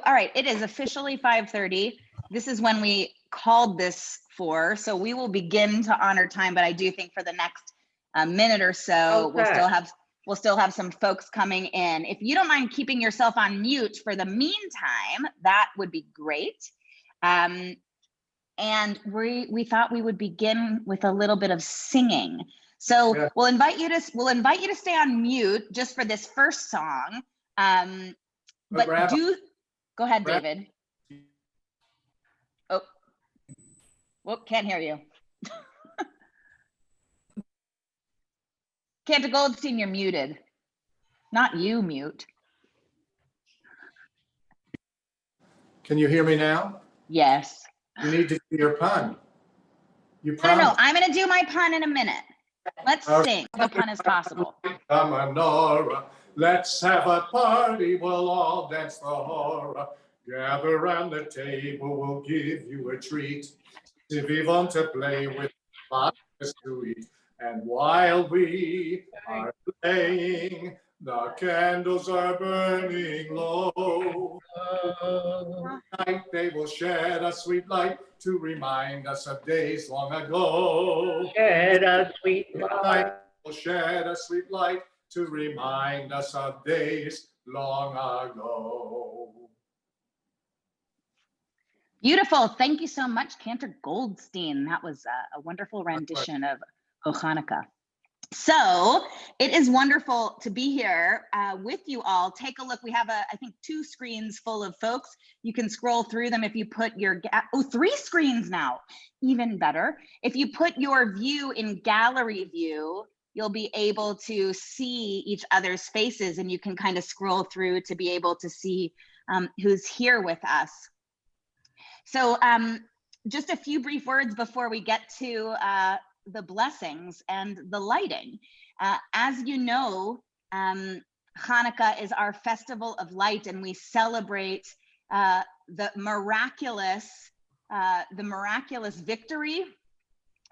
All right, it is officially 5:30. This is when we called this for, so we will begin to honor time, but I do think for the next minute or so, we'll still have some folks coming in. If you don't mind keeping yourself on mute for the meantime, that would be great. And we thought we would begin with a little bit of singing. So yeah. we'll invite you to stay on mute just for this first song. But go ahead, David. Oh, whoop, can't hear you. Cantor Goldstein, you're muted. Not you, mute. Can you hear me now? Yes. You need to do your pun. You promised. No, I'm going to do my pun in a minute. Let's sing. No pun is possible. A menorah. Let's have a party. We'll all dance the hora. Gather around the table. We'll give you a treat. If you want to play with lots to eat. And while we are playing, the candles are burning low. Tonight they will shed a sweet light to remind us of days long ago. Shed a sweet light. Will shed a sweet light to remind us of days long ago. Beautiful. Thank you so much, Cantor Goldstein. That was a wonderful rendition of O Chanukah. So it is wonderful to be here with you all. Take a look. We have, I think, 2 screens full of folks. You can scroll through them if you put your, 3 screens now, even better. If you put your view in gallery view, you'll be able to see each other's faces, and you can kind of scroll through to be able to see who's here with us. So just a few brief words before we get to the blessings and the lighting. As you know, Hanukkah is our festival of light, and we celebrate the miraculous victory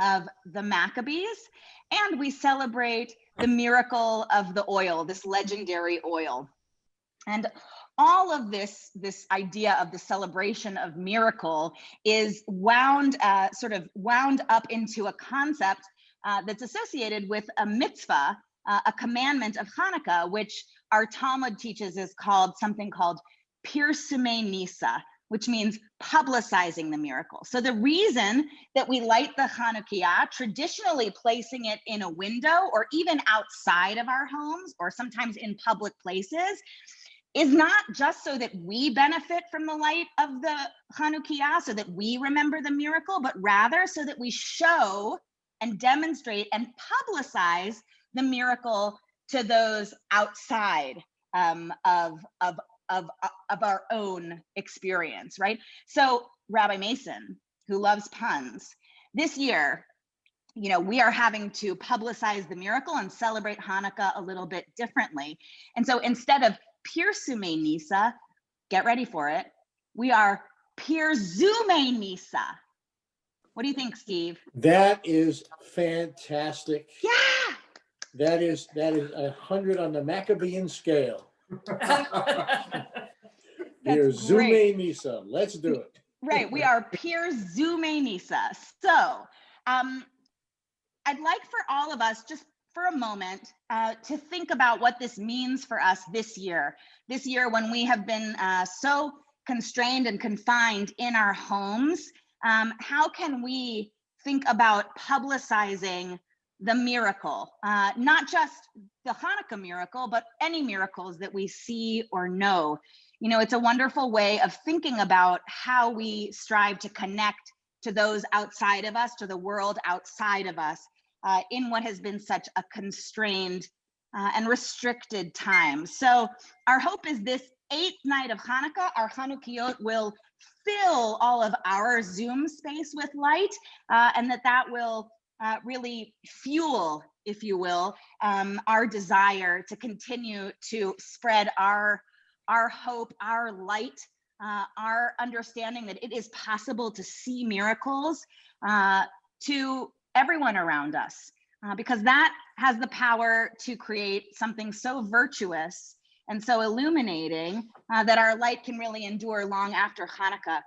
of the Maccabees, and we celebrate the miracle of the oil, this legendary oil. And all of this idea of the celebration of miracle is sort of wound up into a concept that's associated with a mitzvah, a commandment of Hanukkah, which our Talmud teaches is called something called Pirsumei Nisa, which means publicizing the miracle. So the reason that we light the Chanukiah, traditionally placing it in a window or even outside of our homes or sometimes in public places, is not just so that we benefit from the light of the Chanukiah, so that we remember the miracle, but rather so that we show and demonstrate and publicize the miracle to those outside of our own experience, right? So Rabbi Mason, who loves puns, this year, you know, we are having to publicize the miracle and celebrate Hanukkah a little bit differently. And so instead of Pirsumei Nisa, get ready for it, we are Pirzumei Nisa. What do you think, Steve? That is fantastic. Yeah. That is 100 on the Maccabean scale. Pirzumei Nisa. Let's do it. Right, we are Pirzumei Nisa. So I'd like for all of us, just for a moment, to think about what this means for us this year when we have been so constrained and confined in our homes. How can we think about publicizing the miracle, not just the Hanukkah miracle, but any miracles that we see or know? You know, it's a wonderful way of thinking about how we strive to connect to those outside of us, to the world outside of us, in what has been such a constrained and restricted time. So our hope is this 8th night of Hanukkah, our Chanukiot will fill all of our Zoom space with light, and that will really fuel, if you will, our desire to continue to spread our hope, our light, our understanding that it is possible to see miracles to everyone around us, because that has the power to create something so virtuous and so illuminating that our light can really endure long after Hanukkah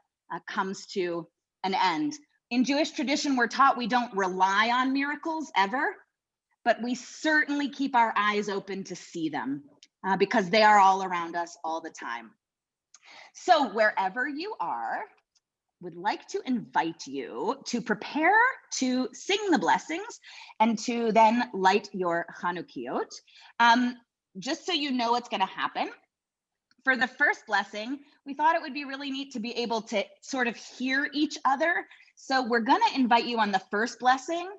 comes to an end. In Jewish tradition, we're taught we don't rely on miracles ever, but we certainly keep our eyes open to see them because they are all around us all the time. So wherever you are, would like to invite you to prepare to sing the blessings and to then light your Chanukiot. Just so you know what's going to happen. For the first blessing, we thought it would be really neat to be able to sort of hear each other. So we're going to invite you on the first blessing,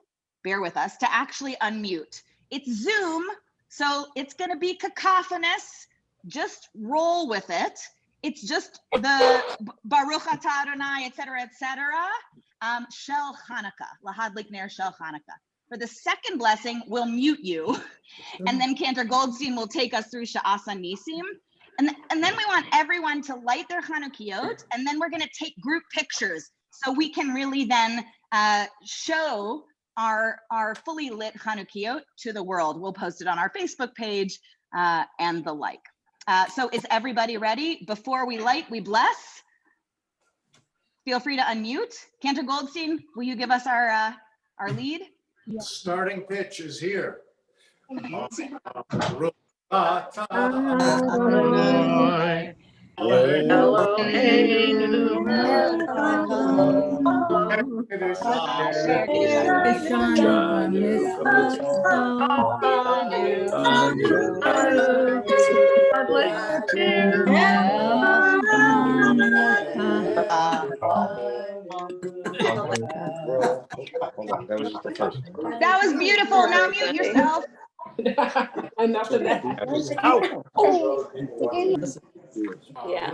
bear with us, to actually unmute. It's Zoom, so it's going to be cacophonous. Just roll with it. It's just the Baruch Atah Adonai, et cetera, Shel Hanukkah, Lahadlik Ner Shel Hanukkah. For the second blessing, we'll mute you. And then Cantor Goldstein will take us through Sha'asa Nisim. And then we want everyone to light their Chanukiot, and then we're gonna take group pictures so we can really then show our fully lit Chanukiot to the world. We'll post it on our Facebook page and the like. So is everybody ready? Before we light, we bless. Feel free to unmute. Cantor Goldstein, will you give us our lead? Starting pitch is here. That was beautiful. Now mute yourself. Enough of that. Yeah.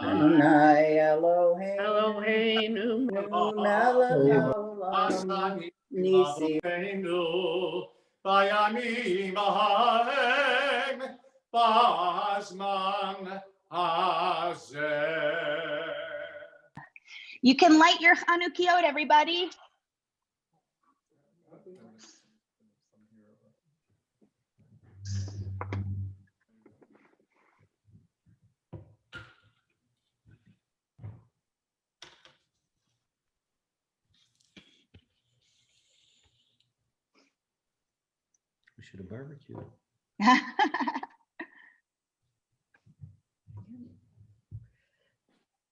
Adonai Eloheinu Eloheinu. melech haolam nisi. Bayani Mahaem Bazman Hazeh. You can light your Chanukiot, everybody. We should have barbecued.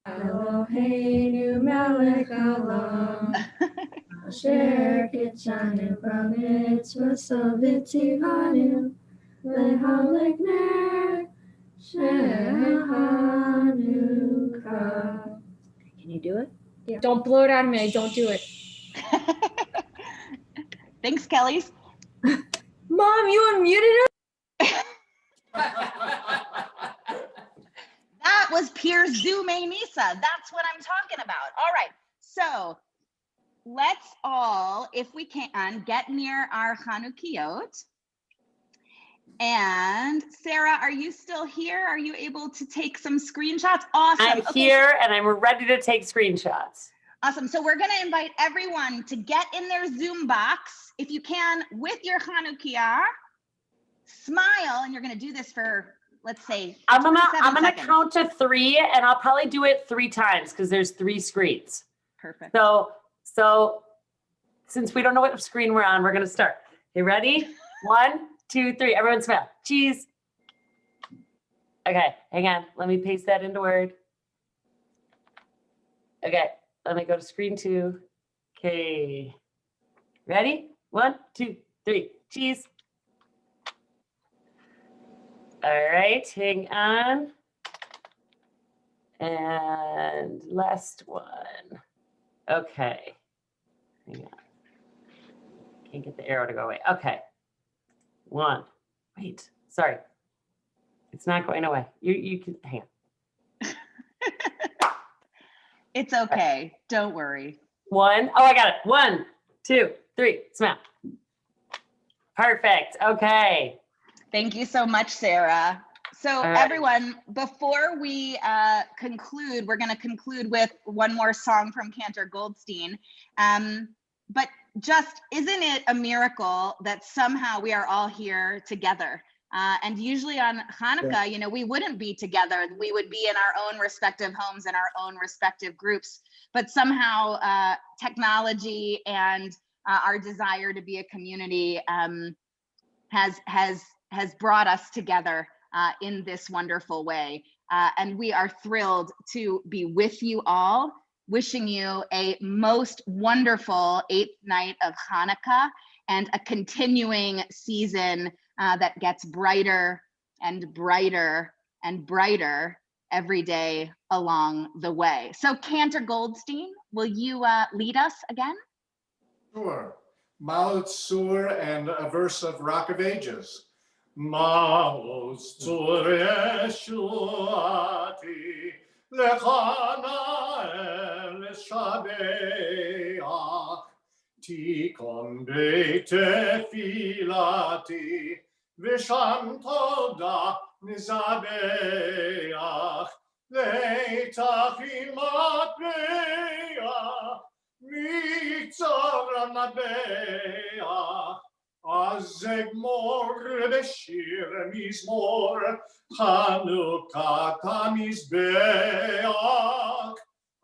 Eloheinu melech haolam, asher kitshanu b'mitzvosav v'tzivanu, lehalek ner shel Hanukkah. Can you do it? Yeah. Don't blow it out of me. Don't do it. Thanks, Kellys. Mom, you unmuted it? That was pure Zoom Nisa. That's what I'm talking about. All right. So let's all, if we can, get near our Chanukiot. And Sarah, are you still here? Are you able to take some screenshots? Awesome. I'm here and I'm ready to take screenshots. Awesome. So we're going to invite everyone to get in their Zoom box, if you can, with your Chanukiah. Smile, and you're going to do this for, let's say, I'm gonna seconds. count to 3, and I'll probably do it 3 times because there's 3 screens. Perfect. So since we don't know what screen we're on, we're gonna start. You ready? 1, 2, 3. Everyone smile. Cheese. Okay, hang on. Let me paste that into Word. Okay, let me go to screen 2. Okay. Ready? 1, 2, 3. Cheese. All right, hang on. And last one. Okay. Hang on. Can't get the arrow to go away. Okay. 1. Wait, sorry. It's not going away. You can hang on. It's okay. Don't worry. 1. Oh, I got it. 1, 2, 3. Smile. Perfect. Okay. Thank you so much, Sarah. So right. Everyone, before we conclude, we're going to conclude with one more song from Cantor Goldstein. But just, isn't it a miracle that somehow we are all here together And usually on Hanukkah, you know, we wouldn't be together. We would be in our own respective homes and our own respective groups. But somehow technology and our desire to be a community has brought us together in this wonderful way. And we are thrilled to be with you all, wishing you a most wonderful 8th night of Hanukkah and a continuing season that gets brighter and brighter and brighter every day along the way. So Cantor Goldstein, will you lead us again? Sure. Maot Sur and a verse of Rock of Ages. Maot Sur Yeshuati Lechana El Shabeach Tikon Beit Tefilati Visham Toda Nizabeach Leitach Imat Beach Mitzor Mabeach Azegmor Beshir Mizmor Chanukah Mizbeach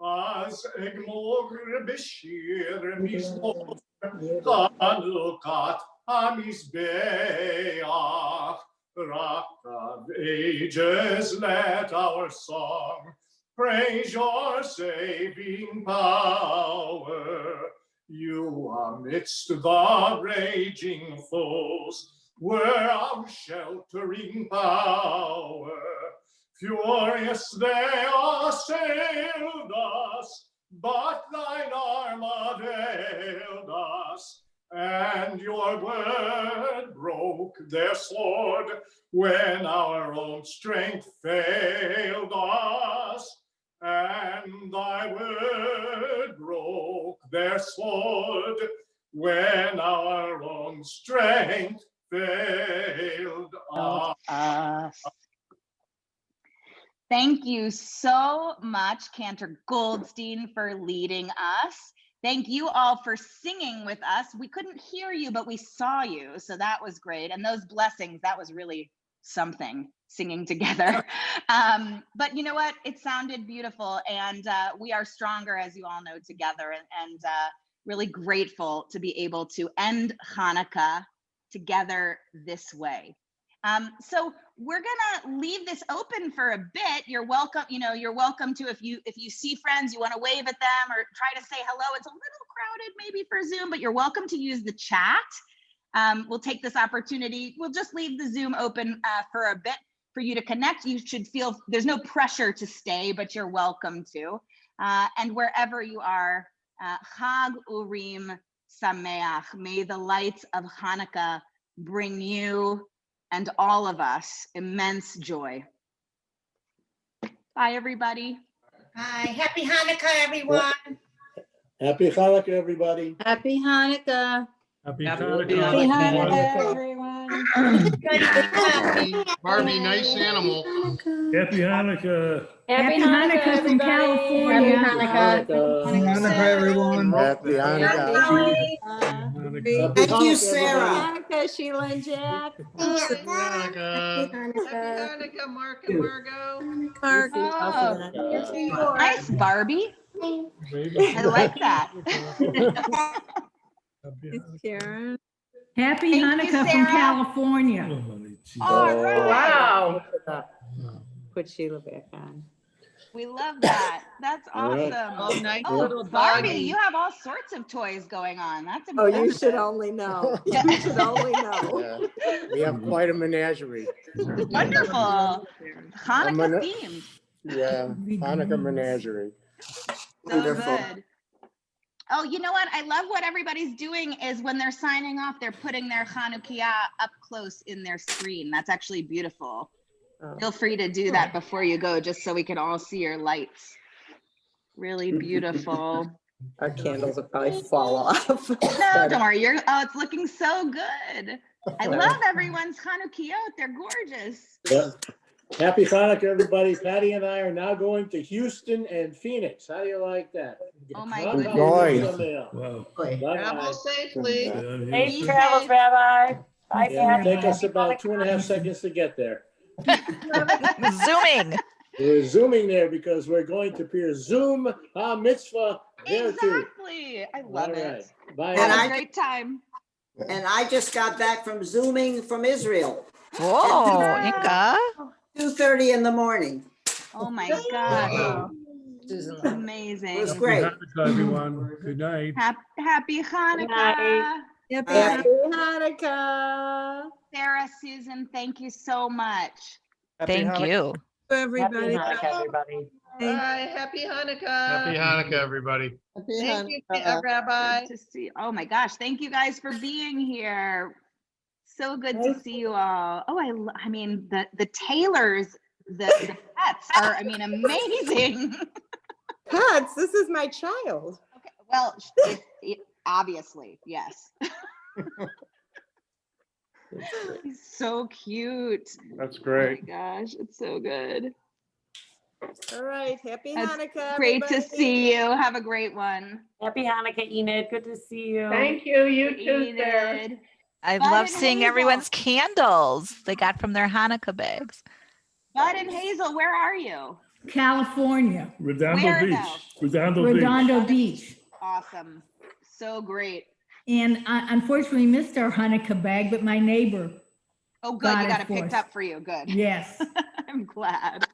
Azegmor Beshir Mizmor Chanukah Mizbeach Rock of Ages, let our song praise your saving power. You amidst the raging foes were our sheltering power. Furious they assailed us, but thine arm availed us, and your word broke their sword when our own strength failed us. And thy word broke their sword when our own strength failed us. Thank you so much, Cantor Goldstein, for leading us. Thank you all for singing with us. We couldn't hear you, but we saw you, so that was great. And those blessings, that was really something, singing together. But you know what? It sounded beautiful, and we are stronger, as you all know, together, and really grateful to be able to end Hanukkah together this way. So we're gonna leave this open for a bit. You're welcome, you know, you're welcome to, if you see friends, you want to wave at them or try to say hello. It's a little crowded maybe for Zoom, but you're welcome to use the chat. We'll take this opportunity. We'll just leave the Zoom open for a bit for you to connect. You should feel there's no pressure to stay, but you're welcome to. And wherever you are, Chag Urim Sameach. May the lights of Hanukkah bring you and all of us immense joy. Bye, everybody. Hi, happy Hanukkah, everyone. Happy Hanukkah, everybody. Happy Hanukkah. Happy Happy Hanukkah. everyone. Barbie, nice animal. Happy Hanukkah. Happy Hanukkah from California. Happy Hanukkah. Hanukkah, everyone. Happy Hanukkah. Hanukkah. Thank you, Sarah. Hanukkah, Sheila and Jack. Happy Hanukkah. Hanukkah, Mark and Margot. Mark. Oh, nice, Barbie. I like that. Karen. Happy Thank you, Hanukkah from Sarah. California. All right. Wow. Put Sheila back on. We love that. That's awesome. Oh, nice Oh, little Barbie, doggy. you have all sorts of toys going on. That's Oh, impressive. you should only know. You should only know. Yeah, we have quite a menagerie. Wonderful. Hanukkah themed. Yeah, Hanukkah menagerie. So Wonderful. good. Oh, you know what? I love what everybody's doing is when they're signing off, they're putting their Chanukiah up close in their screen. That's actually beautiful. Oh. Feel free to do that before you go, just so we can all see your lights. Really beautiful. Our candles will probably fall off. No, don't worry. It's looking so good. I love everyone's Chanukiah. They're gorgeous. Yeah. Happy Hanukkah, everybody. Patty and I are now going to Houston and Phoenix. How do you like that? Oh my Knock goodness. on wood Joy. someday. Wow. Bye-bye. Travel safely. Down here. Safe travels, Rabbi. Bye, Yeah, Patty. take us Happy about Hanukkah. 2.5 seconds to get there. Zooming. We're zooming there because we're going to peer Zoom mitzvah there too. Exactly. I love All it. right. Bye. And Have I- a great time. And I just got back from Zooming from Israel, Whoa, Inga. 2:30 in the morning. Oh my gosh. Wow. It was Amazing. Happy great. Hanukkah, everyone. Good night. Happy Hanukkah. night. Happy Bye. Hanukkah. Sarah, Susan, thank you so much. Thank you. Everybody. Happy Hanukkah, everybody. Bye. Happy Hanukkah. Happy Hanukkah, everybody. Thank you, Rabbi. Good to see. Oh my gosh, thank you guys for being here. So good to see you all. Oh, I mean the tailors, the pets are, I mean, amazing. Pets, this is my child. Okay, well, obviously, yes. He's so cute. That's Oh great. my gosh, it's so good. All right, happy That's Hanukkah. Great to everybody. see you. Have a great one. Happy Hanukkah, Enid. Good to see you. Thank you. You too, Sarah. Enid. I Bud love and seeing Hazel. everyone's candles they got from their Hanukkah bags. Bud and Hazel, where are you? California, Redondo Where Beach. now? Redondo Beach. Redondo Beach. Awesome. So great. And I unfortunately missed our Hanukkah bag, but my neighbor, Oh, good. Got You it got it for picked us. up for you. Good. yes. I'm glad.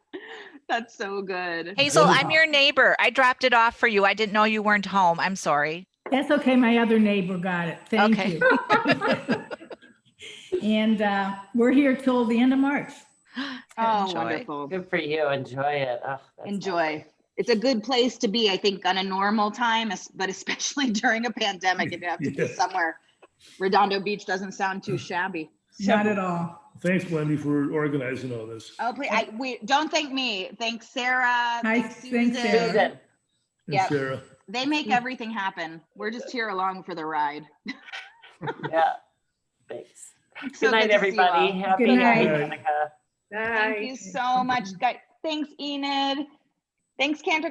That's so good. Hazel, I'm your neighbor. I dropped it off for you. I didn't know you weren't home. I'm sorry. That's okay. My other neighbor got it. Thank Okay. you. And we're here till the end of March. Oh, Enjoy. wonderful. Good for you. Enjoy it. Oh, that's Enjoy. lovely. It's a good place to be, I think, on a normal time, but especially during a pandemic, if you have to be Yeah. somewhere. Redondo Beach doesn't sound too shabby. Not at all. Thanks, Wendy, for organizing all this. Oh, please, don't thank me. Thank Sarah. Thank Susan. thanks, Sarah. Susan. And Yep. Sarah. They make everything happen. We're just here along for the ride. Yeah. Thanks. So Good night, good to see you everybody. all. Happy Good night. Hanukkah. Thank you so much, guys. Thanks, Enid. Thanks, Cantor